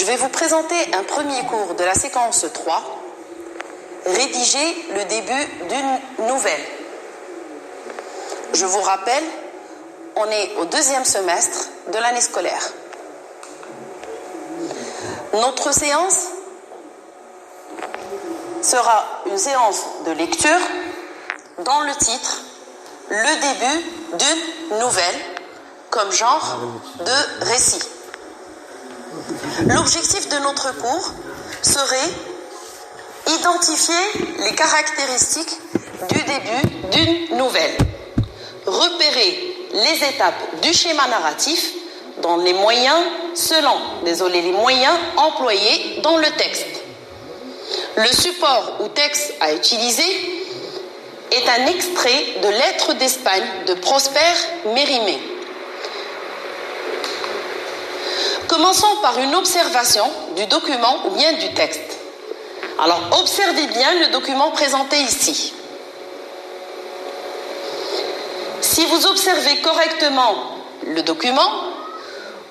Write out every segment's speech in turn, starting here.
Je vais vous présenter un premier cours de la séquence 3, rédiger le début d'une nouvelle. Je vous rappelle, on est au 2e semestre de l'année scolaire. Notre séance sera une séance de lecture dans le titre « Le début d'une nouvelle » comme genre de récit. L'objectif de notre cours serait identifier les caractéristiques du début d'une nouvelle, repérer les étapes du schéma narratif dans les moyens employés dans le texte. Le support ou texte à utiliser est un extrait de Lettres d'Espagne de Prosper Mérimée. Commençons par une observation du document ou bien du texte. Alors, observez bien le document présenté ici. Si vous observez correctement le document,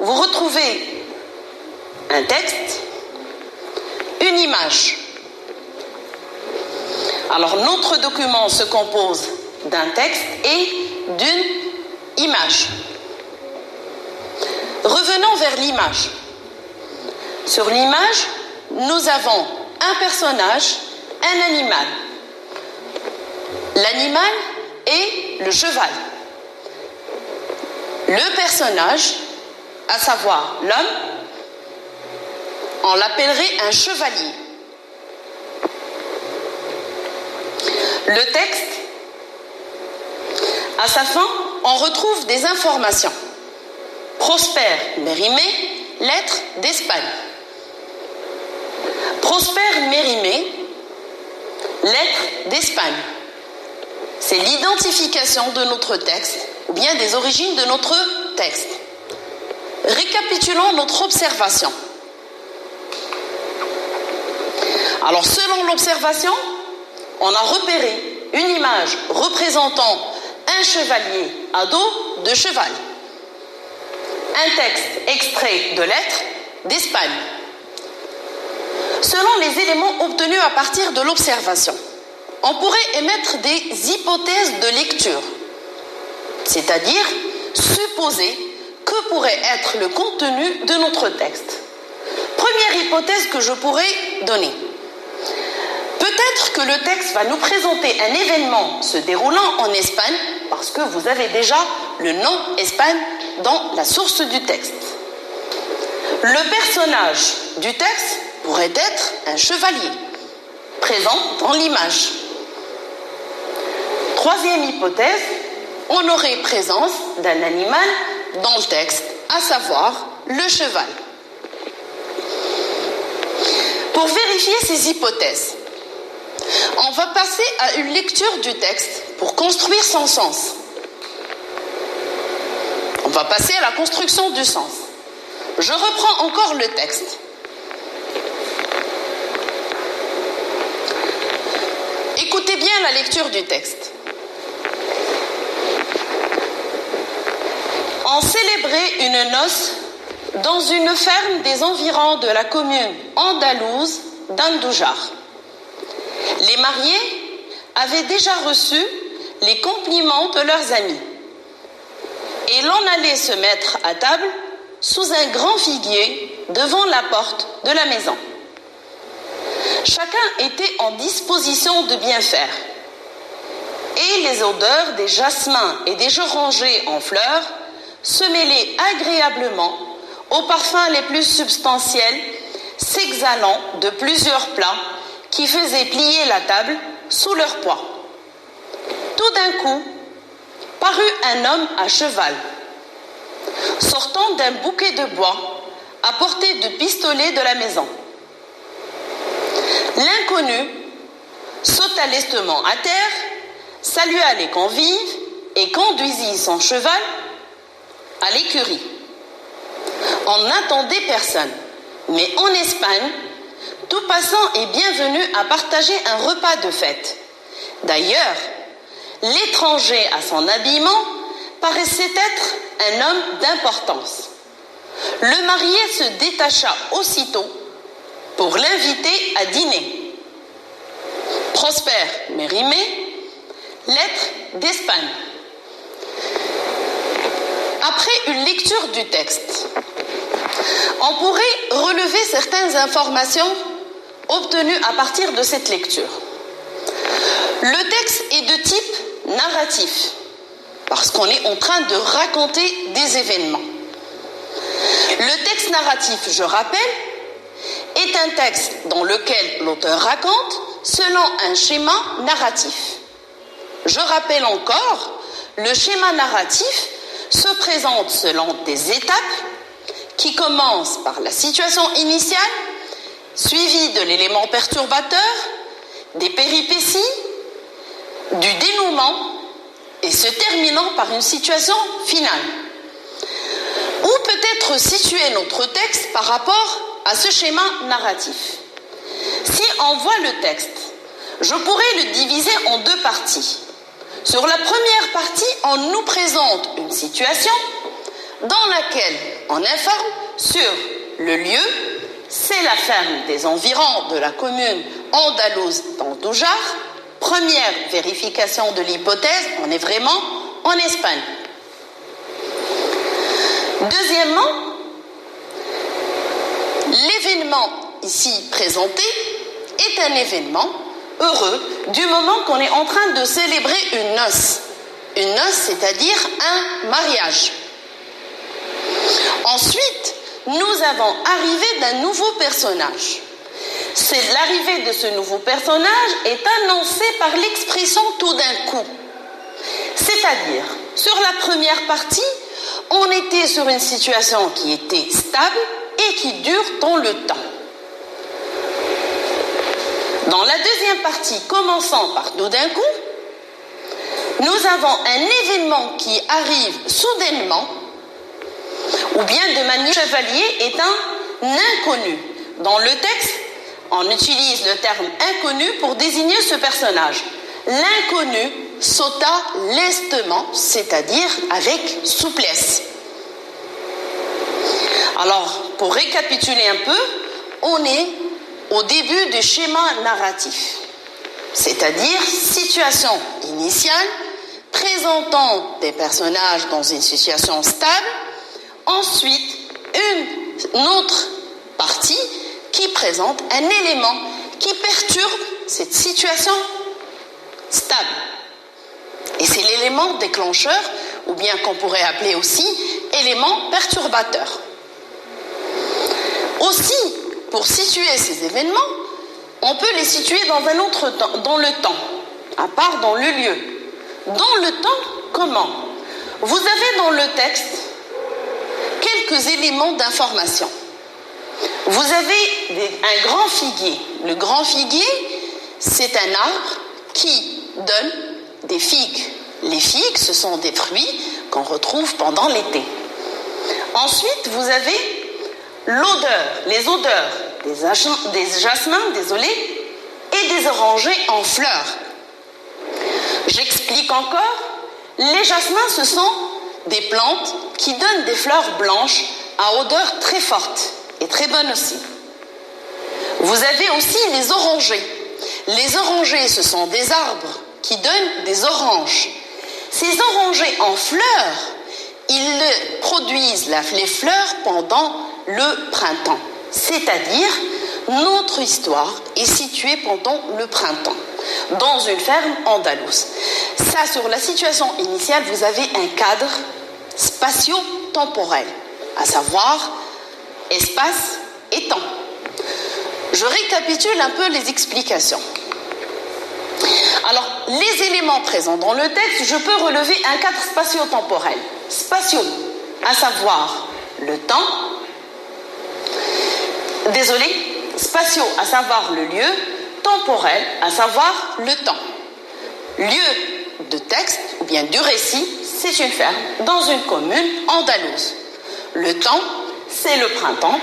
vous retrouvez un texte, une image. Alors, notre document se compose d'un texte et d'une image. Revenons vers l'image. Sur l'image, nous avons un personnage, un animal. L'animal est le cheval. Le personnage, à savoir l'homme, on l'appellerait un chevalier. Le texte, à sa fin, on retrouve des informations. Prosper Mérimée, Lettres d'Espagne. Prosper Mérimée, Lettres d'Espagne. C'est l'identification de notre texte, ou bien des origines de notre texte. Récapitulons notre observation. Alors, selon l'observation, on a repéré une image représentant un chevalier à dos de cheval. Un texte extrait de Lettres d'Espagne. Selon les éléments obtenus à partir de l'observation, on pourrait émettre des hypothèses de lecture, c'est-à-dire supposer que pourrait être le contenu de notre texte. Première hypothèse que je pourrais donner. Peut-être que le texte va nous présenter un événement se déroulant en Espagne, parce que vous avez déjà le nom Espagne dans la source du texte. Le personnage du texte pourrait être un chevalier, présent dans l'image. Troisième hypothèse, on aurait présence d'un animal dans le texte, à savoir le cheval. Pour vérifier ces hypothèses, on va passer à une lecture du texte pour construire son sens. On va passer à la construction du sens. Je reprends encore le texte. Écoutez bien la lecture du texte. On célébrait une noce dans une ferme des environs de la commune andalouse d'Andújar. Les mariés avaient déjà reçu les compliments de leurs amis. Et l'on allait se mettre à table sous un grand figuier devant la porte de la maison. Chacun était en disposition de bien faire. Et les odeurs des jasmins et des orangers en fleurs se mêlaient agréablement aux parfums les plus substantiels, s'exhalant de plusieurs plats qui faisaient plier la table sous leur poids. Tout d'un coup, parut un homme à cheval, sortant d'un bouquet de bois à portée de pistolet de la maison. L'inconnu sauta lestement à terre, salua les convives et conduisit son cheval à l'écurie. On n'attendait personne, mais en Espagne, tout passant est bienvenu à partager un repas de fête. D'ailleurs, l'étranger à son habillement paraissait être un homme d'importance. Le marié se détacha aussitôt pour l'inviter à dîner. Prosper Mérimée, lettre d'Espagne. Après une lecture du texte, on pourrait relever certaines informations obtenues à partir de cette lecture. Le texte est de type narratif, parce qu'on est en train de raconter des événements. Le texte narratif, je rappelle, est un texte dans lequel l'auteur raconte selon un schéma narratif. Je rappelle encore, le schéma narratif se présente selon des étapes qui commencent par la situation initiale, suivie de l'élément perturbateur, des péripéties, du dénouement et se terminant par une situation finale. Où peut être situé notre texte par rapport à ce schéma narratif? Si on voit le texte, je pourrais le diviser en deux parties. Sur la première partie, on nous présente une situation dans laquelle on informe sur le lieu, c'est la ferme des environs de la commune andalouse d'Andújar. Première vérification de l'hypothèse, on est vraiment en Espagne. Deuxièmement, l'événement ici présenté est un événement heureux du moment qu'on est en train de célébrer une noce. Une noce, c'est-à-dire un mariage. Ensuite, nous avons arrivé d'un nouveau personnage. C'est l'arrivée de ce nouveau personnage est annoncée par l'expression tout d'un coup. C'est-à-dire, sur la première partie, on était sur une situation qui était stable et qui dure dans le temps. Dans la deuxième partie, commençant par tout d'un coup, nous avons un événement qui arrive soudainement, ou bien de manière chevalier est un inconnu. Dans le texte, on utilise le terme inconnu pour désigner ce personnage. L'inconnu sauta lestement, c'est-à-dire avec souplesse. Alors, pour récapituler un peu, on est au début du schéma narratif, c'est-à-dire situation initiale, présentant des personnages dans une situation stable, ensuite une autre partie qui présente un élément qui perturbe cette situation stable. Et c'est l'élément déclencheur, ou bien qu'on pourrait appeler aussi élément perturbateur. Aussi, pour situer ces événements, on peut les situer dans un autre temps, dans le temps, à part dans le lieu. Dans le temps, comment? Vous avez dans le texte quelques éléments d'information. Vous avez un grand figuier. Le grand figuier, c'est un arbre qui donne des figues. Les figues, ce sont des fruits qu'on retrouve pendant l'été. Ensuite, vous avez l'odeur, les odeurs des jasmins, et des orangers en fleurs. J'explique encore, les jasmins, ce sont des plantes qui donnent des fleurs blanches à odeur très forte et très bonne aussi. Vous avez aussi les orangers. Les orangers, ce sont des arbres qui donnent des oranges. Ces orangers en fleurs, ils produisent les fleurs pendant le printemps. C'est-à-dire, notre histoire est située pendant le printemps, dans une ferme andalouse. Ça, sur la situation initiale, vous avez un cadre spatio-temporel, à savoir espace et temps. Je récapitule un peu les explications. Alors, les éléments présents dans le texte, je peux relever un cadre spatio-temporel. Spatio, à savoir le temps. Spatio, à savoir le lieu. Temporel, à savoir le temps. Lieu de texte, ou bien du récit, c'est une ferme dans une commune andalouse. Le temps, c'est le printemps,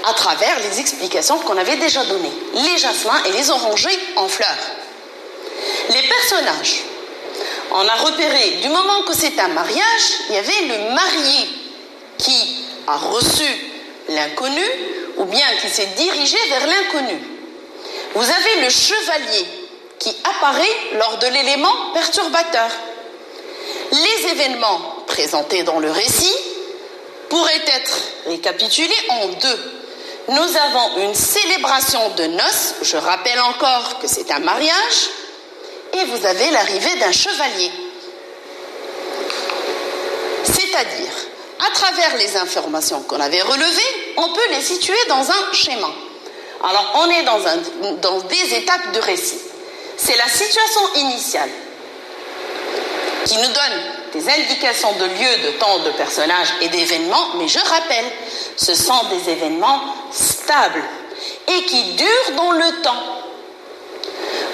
à travers les explications qu'on avait déjà données. Les jasmins et les orangers en fleurs. Les personnages, on a repéré, du moment que c'est un mariage, il y avait le marié qui a reçu l'inconnu ou bien qui s'est dirigé vers l'inconnu. Vous avez le chevalier qui apparaît lors de l'élément perturbateur. Les événements présentés dans le récit pourraient être récapitulés en deux. Nous avons une célébration de noces, je rappelle encore que c'est un mariage, et vous avez l'arrivée d'un chevalier. C'est-à-dire, à travers les informations qu'on avait relevées, on peut les situer dans un schéma. Alors, on est dans des étapes de récit. C'est la situation initiale qui nous donne des indications de lieu, de temps, de personnages et d'événements, mais je rappelle, ce sont des événements stables et qui durent dans le temps.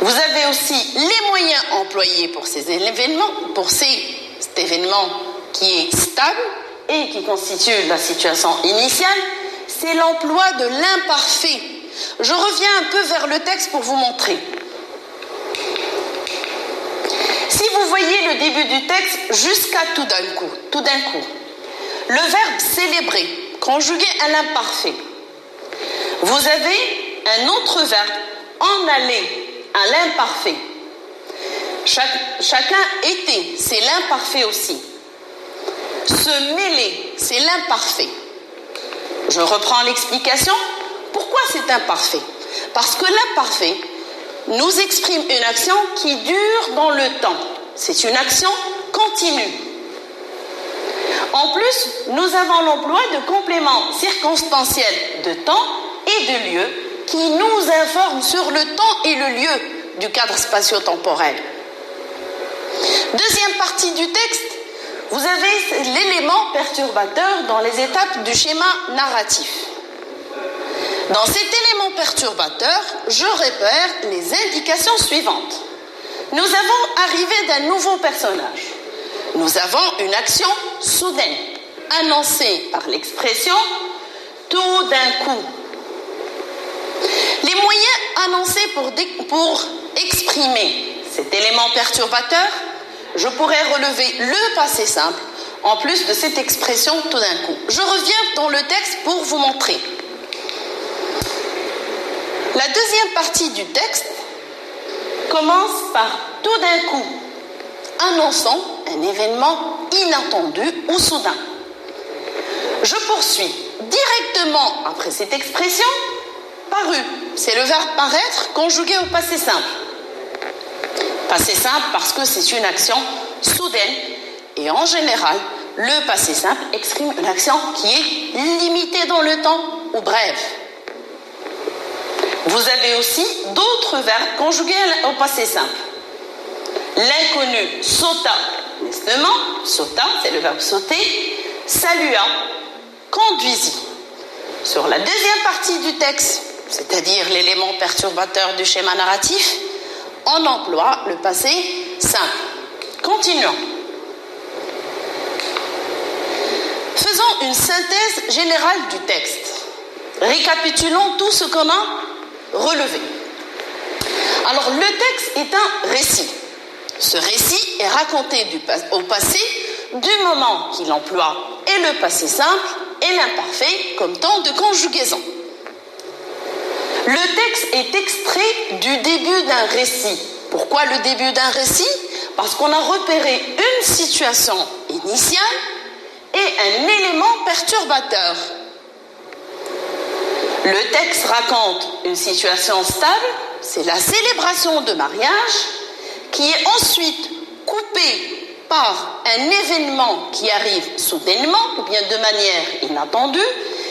Vous avez aussi les moyens employés pour ces événements, cet événement qui est stable et qui constitue la situation initiale, c'est l'emploi de l'imparfait. Je reviens un peu vers le texte pour vous montrer. Si vous voyez le début du texte jusqu'à tout d'un coup, le verbe célébrer, conjugué à l'imparfait, vous avez un autre verbe, en aller, à l'imparfait. Chacun était, c'est l'imparfait aussi. Se mêler, c'est l'imparfait. Je reprends l'explication. Pourquoi c'est imparfait? Parce que l'imparfait nous exprime une action qui dure dans le temps. C'est une action continue. En plus, nous avons l'emploi de compléments circonstanciels de temps et de lieu qui nous informent sur le temps et le lieu du cadre spatio-temporel. Deuxième partie du texte, vous avez l'élément perturbateur dans les étapes du schéma narratif. Dans cet élément perturbateur, je repère les indications suivantes. Nous avons arrivé d'un nouveau personnage. Nous avons une action soudaine, annoncée par l'expression « tout d'un coup ». Les moyens annoncés pour exprimer cet élément perturbateur, je pourrais relever le passé simple, en plus de cette expression « tout d'un coup ». Je reviens dans le texte pour vous montrer. La deuxième partie du texte commence par « tout d'un coup », annonçant un événement inattendu ou soudain. Je poursuis directement après cette expression, paru. C'est le verbe paraître conjugué au passé simple. Passé simple parce que c'est une action soudaine et en général, le passé simple exprime une action qui est limitée dans le temps ou brève. Vous avez aussi d'autres verbes conjugués au passé simple. L'inconnu sauta, lestement, sauta, c'est le verbe sauter, salua, conduisit. Sur la deuxième partie du texte, c'est-à-dire l'élément perturbateur du schéma narratif, on emploie le passé simple. Continuons. Faisons une synthèse générale du texte. Récapitulons tout ce qu'on a relevé. Alors, le texte est un récit. Ce récit est raconté au passé du moment qu'il emploie et le passé simple et l'imparfait comme temps de conjugaison. Le texte est extrait du début d'un récit. Pourquoi le début d'un récit? Parce qu'on a repéré une situation initiale et un élément perturbateur. Le texte raconte une situation stable, c'est la célébration de mariage, qui est ensuite coupée par un événement qui arrive soudainement ou bien de manière inattendue,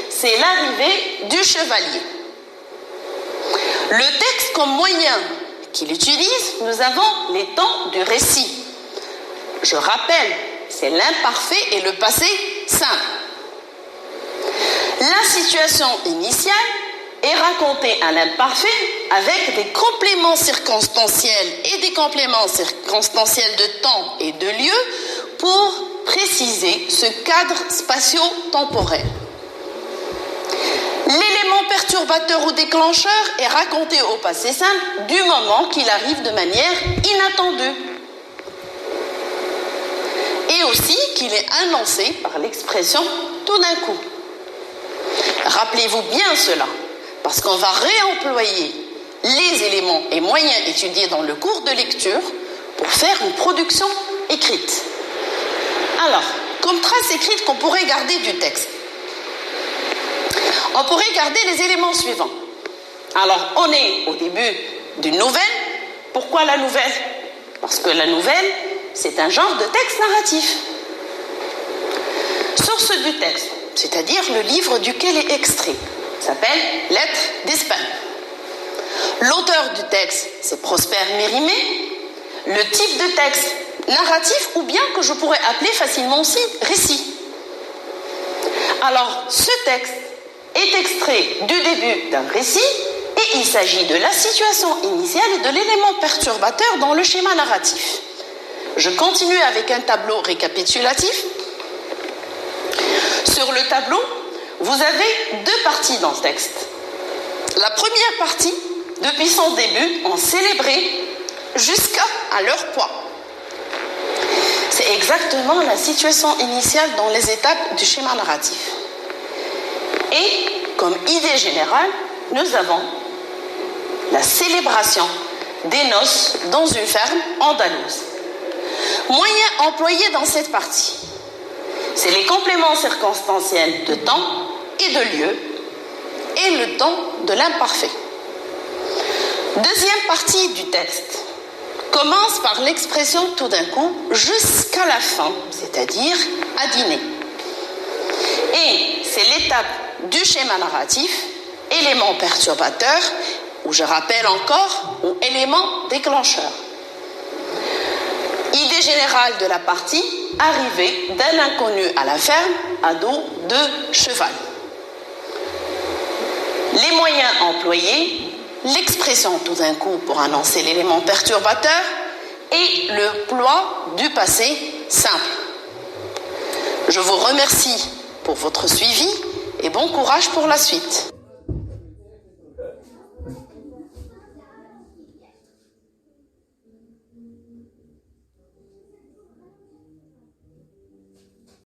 c'est l'arrivée du chevalier. Le texte comme moyen qu'il utilise, nous avons les temps du récit. Je rappelle, c'est l'imparfait et le passé simple. La situation initiale est racontée à l'imparfait avec des compléments circonstanciels et des compléments circonstanciels de temps et de lieu pour préciser ce cadre spatio-temporel. L'élément perturbateur ou déclencheur est raconté au passé simple du moment qu'il arrive de manière inattendue. Et aussi qu'il est annoncé par l'expression « tout d'un coup ». rappelez-vous bien cela, parce qu'on va réemployer les éléments et moyens étudiés dans le cours de lecture pour faire une production écrite. Alors, comme trace écrite qu'on pourrait garder du texte, on pourrait garder les éléments suivants. Alors, on est au début d'une nouvelle. Pourquoi la nouvelle? Parce que la nouvelle, c'est un genre de texte narratif. Source du texte, c'est-à-dire le livre duquel est extrait, s'appelle Lettres d'Espagne. L'auteur du texte, c'est Prosper Mérimée. Le type de texte, narratif, ou bien que je pourrais appeler facilement aussi récit. Alors, ce texte est extrait du début d'un récit et il s'agit de la situation initiale et de l'élément perturbateur dans le schéma narratif. Je continue avec un tableau récapitulatif. Sur le tableau, vous avez deux parties dans ce texte. La première partie, depuis son début, en célébré jusqu'à leur poids. C'est exactement la situation initiale dans les étapes du schéma narratif. Et, comme idée générale, nous avons la célébration des noces dans une ferme andalouse. Moyen employé dans cette partie, c'est les compléments circonstanciels de temps et de lieu et le temps de l'imparfait. Deuxième partie du texte commence par l'expression tout d'un coup jusqu'à la fin, c'est-à-dire à dîner. Et c'est l'étape du schéma narratif, élément perturbateur, ou je rappelle encore, ou élément déclencheur. Idée générale de la partie, arrivée d'un inconnu à la ferme à dos de cheval. Les moyens employés, l'expression tout d'un coup pour annoncer l'élément perturbateur et le ploie du passé simple. Je vous remercie pour votre suivi et bon courage pour la suite.